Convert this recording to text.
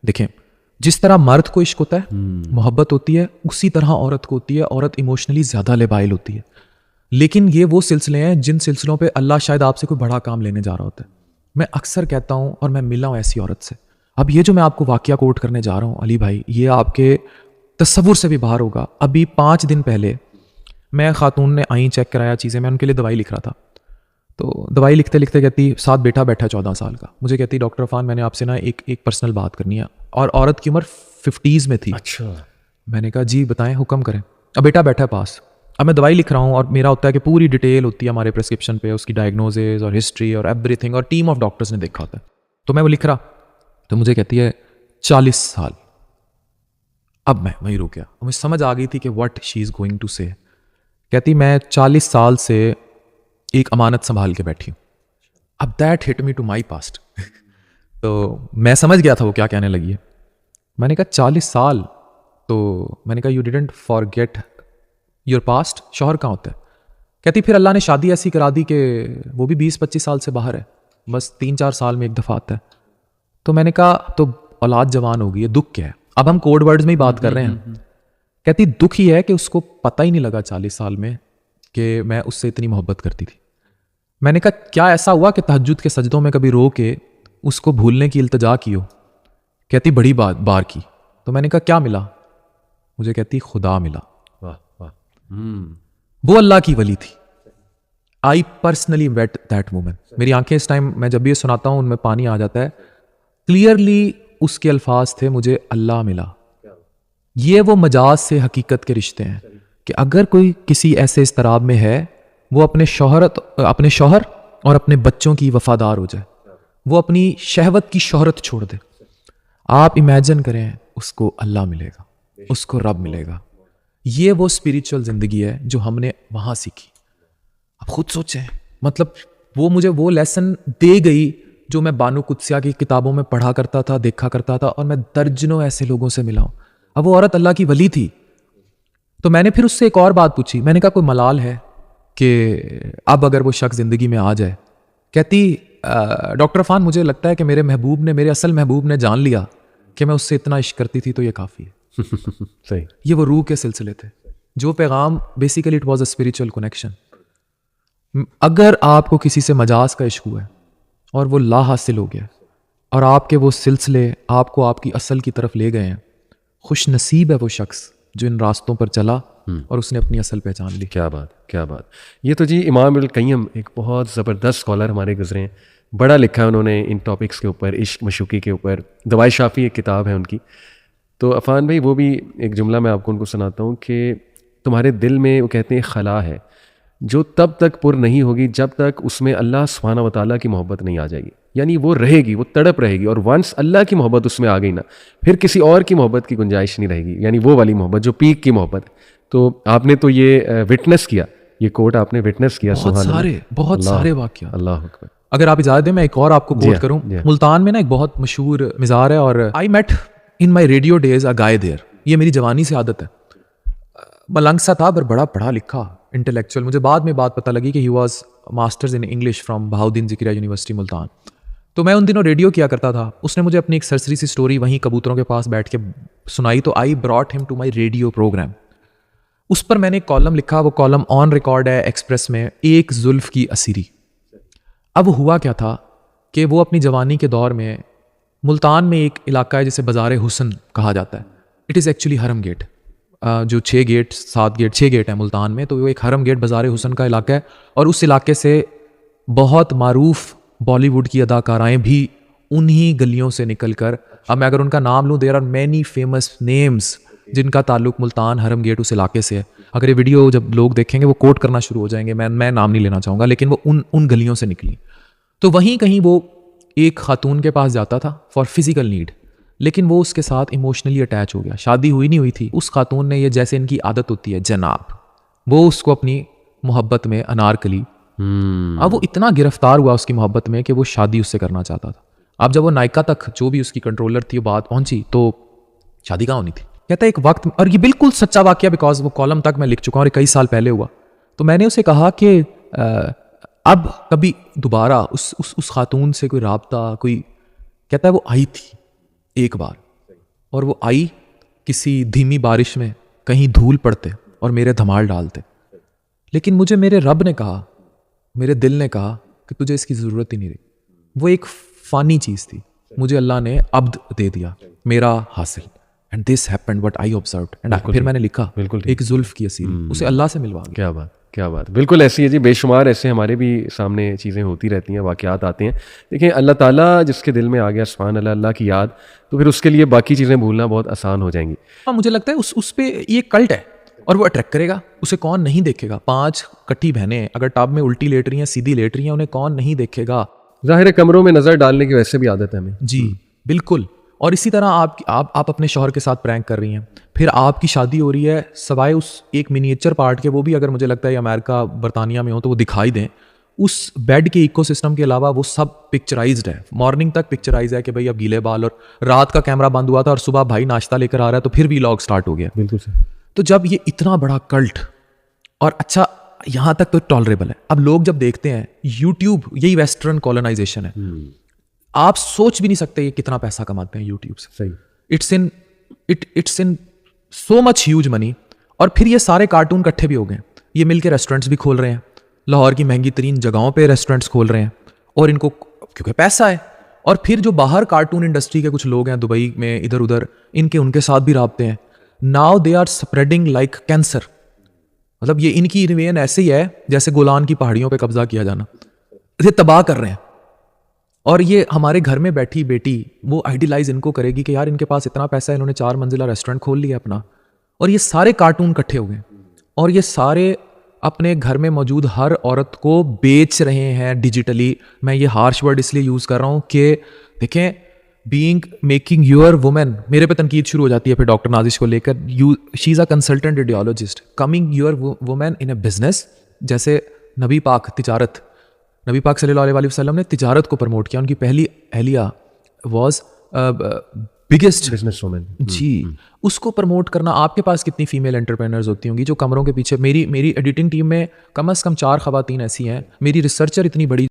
دیکھیں جس طرح مرد کو عشق ہوتا ہے, محبت ہوتی ہے, اسی طرح عورت کو ہوتی ہے. عورت ایموشنلی زیادہ لیبائل ہوتی ہے. لیکن یہ وہ سلسلے ہیں جن سلسلوں پہ اللہ شاید آپ سے کوئی بڑا کام لینے جا رہا ہوتا ہے. میں اکثر کہتا ہوں اور میں ملا ہوں ایسی عورت سے. اب یہ جو میں آپ کو واقعہ کوٹ کرنے جا رہا ہوں علی بھائی, یہ آپ کے تصور سے بھی باہر ہوگا. ابھی 5 دن پہلے میں خاتون نے آئیں چیک کرایا چیزیں, میں ان کے لیے دوائی لکھ رہا تھا. تو دوائی لکھتے لکھتے کہتی, ساتھ بیٹا بیٹھا 14 سال کا, مجھے کہتی ڈاکٹر عرفان میں نے آپ سے نا ایک پرسنل بات کرنی ہے. اور عورت کی عمر 50s میں تھی. اچھا. میں نے کہا جی بتائیں, حکم کریں. اب بیٹا بیٹھا ہے پاس, اب میں دوائی لکھ رہا ہوں اور میرا ہوتا ہے کہ پوری ڈیٹیل ہوتی ہے ہمارے پرسکرپشن پہ, اس کی ڈائگنوزز اور ہسٹری اور ایوری تھنگ, اور ٹیم آف ڈاکٹرز نے دیکھا ہوتا ہے. تو میں وہ لکھ رہا, تو مجھے کہتی ہے 40 سال. اب میں وہیں رک گیا, مجھے سمجھ آ گئی تھی کہ what she is going to say. کہتی میں 40 سال سے ایک امانت سنبھال کے بیٹھی ہوں. اب that hit me to my past. تو میں سمجھ گیا تھا وہ کیا کہنے لگی ہے. میں نے کہا 40 سال, تو میں نے کہا you didn't forget your past. شوہر کہاں ہوتا ہے؟ کہتی پھر اللہ نے شادی ایسی کرا دی کہ وہ بھی 20-25 سال سے باہر ہے, بس 3-4 سال میں ایک دفعہ آتا ہے. تو میں نے کہا تو اولاد جوان ہو گئی ہے, دکھ کیا ہے؟ اب ہم کوڈ ورڈز میں ہی بات کر رہے ہیں. کہتی دکھ ہی ہے کہ اس کو پتہ ہی نہیں لگا 40 سال میں کہ میں اس سے اتنی محبت کرتی تھی. میں نے کہا کیا ایسا ہوا کہ تہجد کے سجدوں میں کبھی رو کے اس کو بھولنے کی التجا کی ہو؟ کہتی بڑی بار کی. تو میں نے کہا کیا ملا؟ مجھے کہتی خدا ملا. وہ اللہ کی ولی تھی. I personally wait that woman. میری آنکھیں اس ٹائم میں جب بھی یہ سناتا ہوں ان میں پانی آ جاتا ہے. کلیئرلی اس کے الفاظ تھے, مجھے اللہ ملا. یہ وہ مجاز سے حقیقت کے رشتے ہیں کہ اگر کوئی کسی ایسے اضطراب میں ہے, وہ اپنے شوہر اور اپنے بچوں کی وفادار ہو جائے, وہ اپنی شہوت کی شہرت چھوڑ دے. آپ امیجن کریں اس کو اللہ ملے گا, اس کو رب ملے گا. یہ وہ اسپریچول زندگی ہے جو ہم نے وہاں سیکھی. اب خود سوچیں, مطلب وہ مجھے وہ لیسن دے گئی جو میں بانو قدسیہ کی کتابوں میں پڑھا کرتا تھا, دیکھا کرتا تھا, اور میں درجنوں ایسے لوگوں سے ملا ہوں. اب وہ عورت اللہ کی ولی تھی. تو میں نے پھر اس سے ایک اور بات پوچھی. میں نے کہا کوئی ملال ہے کہ اب اگر وہ شخص زندگی میں آ جائے؟ کہتی ڈاکٹر عرفان مجھے لگتا ہے کہ میرے اصل محبوب نے جان لیا کہ میں اس سے اتنا عشق کرتی تھی, تو یہ کافی ہے. صحیح. یہ وہ روح کے سلسلے تھے جو پیغام basically it was a spiritual connection. اگر آپ کو کسی سے مجاز کا عشق ہوا ہے اور وہ لا حاصل ہو گیا اور آپ کے وہ سلسلے آپ کو آپ کی اصل کی طرف لے گئے ہیں, خوش نصیب ہے وہ شخص جو ان راستوں پر چلا اور اس نے اپنی اصل پہچان لی. کیا بات, کیا بات. یہ تو جی امام القیم ایک بہت زبردست اسکالر ہمارے گزرے ہیں, بڑا لکھا ہے انہوں نے ان ٹاپکس کے اوپر, عشق مشوقی کے اوپر. دوائے شافی ایک کتاب ہے ان کی. تو عفان بھائی وہ بھی ایک جملہ میں آپ کو ان کو سناتا ہوں کہ تمہارے دل میں وہ کہتے ہیں خلا ہے جو تب تک پر نہیں ہوگی جب تک اس میں اللہ سبحانہ و تعالیٰ کی محبت نہیں آ جائے گی. یعنی وہ رہے گی, وہ تڑپ رہے گی, اور ونس اللہ کی محبت اس میں آ گئی نا, پھر کسی اور کی محبت کی گنجائش نہیں رہے گی. یعنی وہ والی محبت جو پیک کی محبت. تو آپ نے تو یہ وٹنس کیا, یہ کوٹ آپ نے وٹنس کیا. بہت سارے واقعات. اللہ اکبر. اگر آپ اجازت دیں میں ایک اور آپ کو کوٹ کروں. ملتان میں نا ایک بہت مشہور مزار ہے, اور I met in my radio days a guy there. یہ میری جوانی سے عادت ہے. ملنگ سا تھا پر بڑا پڑھا لکھا, انٹلیکچوئل. مجھے بعد میں بات پتہ لگی کہ he was masters in English from Bahauddin Zakariya university Multan. تو میں ان دنوں ریڈیو کیا کرتا تھا. اس نے مجھے اپنی ایک سرسری سی سٹوری وہیں کبوتروں کے پاس بیٹھ کے سنائی, تو آئی براٹ ہم ٹو مائی ریڈیو پروگرام. اس پر میں نے ایک کالم لکھا, وہ کالم آن ریکارڈ ہے ایکسپریس میں, ایک زلف کی اسیری. اب ہوا کیا تھا کہ وہ اپنی جوانی کے دور میں ملتان میں ایک علاقہ ہے جسے بازار حسن کہا جاتا ہے. اٹ از ایکچولی حرم گیٹ. جو 6 گیٹ ہیں ملتان میں, تو وہ ایک حرم گیٹ بازار حسن کا علاقہ ہے. اور اس علاقے سے بہت معروف بالی ووڈ کی اداکارائیں بھی انہی گلیوں سے نکل کر, اب میں اگر ان کا نام لوں, there are many famous names جن کا تعلق ملتان حرم گیٹ اس علاقے سے ہے. اگر یہ ویڈیو جب لوگ دیکھیں گے وہ کوٹ کرنا شروع ہو جائیں گے, میں نام نہیں لینا چاہوں گا, لیکن وہ ان گلیوں سے نکلی. تو وہیں کہیں وہ ایک خاتون کے پاس جاتا تھا فار فزیکل نیڈ, لیکن وہ اس کے ساتھ ایموشنلی اٹیچ ہو گیا. شادی نہیں ہوئی تھی. اس خاتون نے, یہ جیسے ان کی عادت ہوتی ہے جناب, وہ اس کو اپنی محبت میں انارکلی, اب وہ اتنا گرفتار ہوا اس کی محبت میں کہ وہ شادی اس سے کرنا چاہتا تھا. اب جب وہ نائکا تک جو بھی اس کی کنٹرولر تھی وہ بات پہنچی, تو شادی کہاں ہونی تھی. کہتا ہے ایک وقت, اور یہ بالکل سچا واقعہ بیکاز وہ کالم تک میں لکھ چکا ہوں اور کئی سال پہلے ہوا. تو میں نے اسے کہا کہ اب کبھی دوبارہ اس خاتون سے کوئی رابطہ, کوئی, کہتا ہے وہ آئی تھی ایک بار, اور وہ آئی کسی دھیمی بارش میں کہیں دھول پڑتے اور میرے دھمال ڈالتے. لیکن مجھے میرے رب نے کہا, میرے دل نے کہا کہ تجھے اس کی ضرورت ہی نہیں رہی. وہ ایک فانی چیز تھی, مجھے اللہ نے عبد دے دیا میرا حاصل. And this happened what I observed. And پھر میں نے لکھا ایک زلف کی اسیری, اسے اللہ سے ملوا. کیا بات, کیا بات. بالکل ایسی ہے جی, بے شمار ایسے ہمارے بھی سامنے چیزیں ہوتی رہتی ہیں, واقعات آتے ہیں. دیکھیں اللہ تعالیٰ جس کے دل میں آ گیا سبحان اللہ, اللہ کی یاد, تو پھر اس کے لیے باقی چیزیں بھولنا بہت آسان ہو جائیں گی. ہاں مجھے لگتا ہے اس پہ یہ کلٹ ہے اور وہ اٹریکٹ کرے گا. اسے کون نہیں دیکھے گا؟ 5 کٹھی بہنیں اگر ٹاب میں الٹی لیٹ رہی ہیں, سیدھی لیٹ رہی ہیں, انہیں کون نہیں دیکھے گا؟ ظاہر ہے کمروں میں نظر ڈالنے کی ویسے بھی عادت ہے ہمیں. جی بالکل. اور اسی طرح آپ اپنے شوہر کے ساتھ پرینک کر رہی ہیں, پھر آپ کی شادی ہو رہی ہے, سوائے اس ایک منیچر پارٹ کے, وہ بھی اگر مجھے لگتا ہے امریکہ برطانیہ میں ہو تو وہ دکھائی دیں, اس بیڈ کے ایکو سسٹم کے علاوہ وہ سب پکچرائزڈ ہے. مارننگ تک پکچرائز ہے کہ بھائی اب گیلے بال, اور رات کا کیمرہ بند ہوا تھا اور صبح بھائی ناشتہ لے کر آ رہا ہے تو پھر بھی لاگ سٹارٹ ہو گیا. بالکل سر. تو جب یہ اتنا بڑا کلٹ, اور اچھا یہاں تک تو ٹالریبل ہے, اب لوگ جب دیکھتے ہیں یوٹیوب, یہی ویسٹرن کالونائزیشن ہے, آپ سوچ بھی نہیں سکتے یہ کتنا پیسہ کماتے ہیں یوٹیوب سے. صحیح. It's in so much huge money. اور پھر یہ سارے کارٹون کٹھے بھی ہو گئے, یہ مل کے ریسٹورینٹس بھی کھول رہے ہیں, لاہور کی مہنگی ترین جگہوں پہ ریسٹورینٹس کھول رہے ہیں, اور ان کو کیونکہ پیسہ ہے. اور پھر جو باہر کارٹون انڈسٹری کے کچھ لوگ ہیں دبئی میں ادھر ادھر, ان کے ساتھ بھی رابطے ہیں. Now they are spreading like cancer. مطلب یہ ان کی ریوین ایسے ہی ہے جیسے گولان کی پہاڑیوں پہ قبضہ کیا جانا, یہ تباہ کر رہے ہیں. اور یہ ہمارے گھر میں بیٹھی بیٹی وہ آئیڈیلائز ان کو کرے گی کہ یار ان کے پاس اتنا پیسہ ہے, انہوں نے 4 منزلہ ریسٹورینٹ کھول لیا اپنا, اور یہ سارے کارٹون کٹھے ہو گئے, اور یہ سارے اپنے گھر میں موجود ہر عورت کو بیچ رہے ہیں ڈیجیٹلی. میں یہ ہارش ورڈ اس لیے یوز کر رہا ہوں کہ دیکھیں, میکنگ یور وومن, میرے پہ تنقید شروع ہو جاتی ہے پھر ڈاکٹر نازش کو لے کر, she is a consultant audiologist, coming your woman in a business. جیسے نبی پاک صلی اللہ علیہ وسلم نے تجارت کو پروموٹ کیا, ان کی پہلی اہلیہ واز بگیسٹ بزنس وومن. جی, اس کو پروموٹ کرنا. آپ کے پاس کتنی فیمیل انٹرپرینرز ہوتی ہوں گی جو کمروں کے پیچھے, میری ایڈیٹنگ ٹیم میں کم از کم 4 خواتین ایسی ہیں, میری ریسرچر اتنی بڑی